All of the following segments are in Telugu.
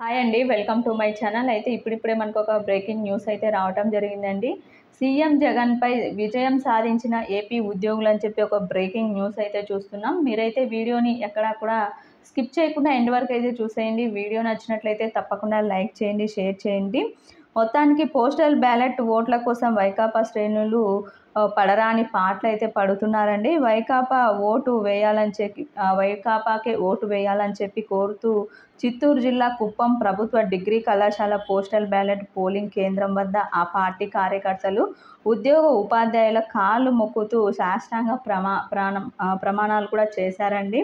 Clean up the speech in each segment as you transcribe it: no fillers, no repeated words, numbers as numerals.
హాయ్ అండి. Welcome to my channel. అయితే ఇప్పుడిప్పుడే మనకొక బ్రేకింగ్ న్యూస్ అయితే రావటం జరిగిందండి. సీఎం జగన్‌పై విజయం సాధించిన ఏపీ ఉద్యోగులని చెప్పి ఒక బ్రేకింగ్ న్యూస్ అయితే చూస్తున్నాం. మీరైతే వీడియోని ఎక్కడా కూడా స్కిప్ చేయకుండా ఎండ్ వరకు అయితే చూసేయండి. వీడియో నచ్చినట్లయితే తప్పకుండా లైక్ చేయండి, షేర్ చేయండి. మొత్తానికి పోస్టల్ బ్యాలెట్ ఓట్ల కోసం వైకాపా శ్రేణులు పడరాని పాటలైతే పడుతున్నారండి. వైకాపాకే ఓటు వేయాలని చెప్పి కోరుతూ చిత్తూరు జిల్లా కుప్పం ప్రభుత్వ డిగ్రీ కళాశాల పోస్టల్ బ్యాలెట్ పోలింగ్ కేంద్రం వద్ద ఆ పార్టీ కార్యకర్తలు, ఉద్యోగ ఉపాధ్యాయుల కాళ్ళు మొక్కుతూ సాష్టాంగ ప్రమాణాలు కూడా చేశారండి.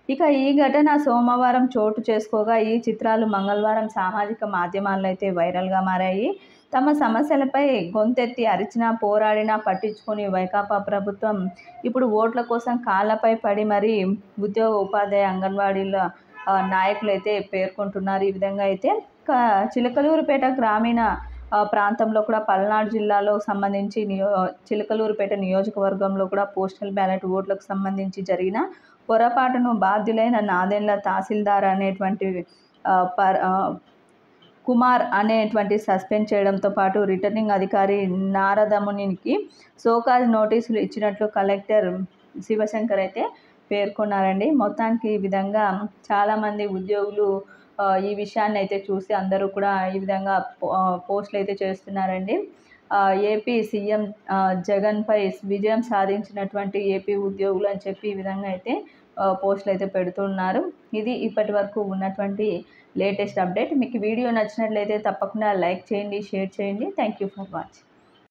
ఇక ఈ ఘటన సోమవారం చోటు చేసుకోగా ఈ చిత్రాలు మంగళవారం సామాజిక మాధ్యమాల్లో అయితే వైరల్గా మారాయి. తమ సమస్యలపై గొంతెత్తి అరిచినా, పోరాడినా పట్టించుకొని వైకాపా ప్రభుత్వం ఇప్పుడు ఓట్ల కోసం కాళ్ళపై పడి మరీ ఉద్యోగ ఉపాధ్యాయ అంగన్వాడీల నాయకులైతే పేర్కొంటున్నారు. ఈ విధంగా అయితే చిలకలూరుపేట గ్రామీణ ప్రాంతంలో కూడా పల్నాడు జిల్లాలో సంబంధించి చిలకలూరుపేట నియోజకవర్గంలో కూడా పోస్టల్ బ్యాలెట్ ఓట్లకు సంబంధించి జరిగిన పొరపాటును బాధ్యులైన నాదెండ్ల తహసీల్దార్ అనేటువంటి కుమార్ అనేటువంటి సస్పెండ్ చేయడంతో పాటు రిటర్నింగ్ అధికారి నారదమునికి షోకాజ్ నోటీసులు ఇచ్చినట్లు కలెక్టర్ శివశంకర్ అయితే పేర్కొన్నారండి. మొత్తానికి ఈ విధంగా చాలామంది ఉద్యోగులు ఈ విషయాన్ని అయితే చూసి అందరూ కూడా ఈ విధంగా పోస్టులు అయితే చేస్తున్నారండి. ఏపీ సీఎం జగన్పై విజయం సాధించినటువంటి ఏపీ ఉద్యోగులు అని చెప్పి ఈ విధంగా అయితే పోస్టులు అయితే పెడుతున్నారు. ఇది ఇప్పటి వరకు ఉన్నటువంటి లేటెస్ట్ అప్డేట్. మీకు వీడియో నచ్చినట్లయితే తప్పకుండా లైక్ చేయండి, షేర్ చేయండి. Thank you for watching.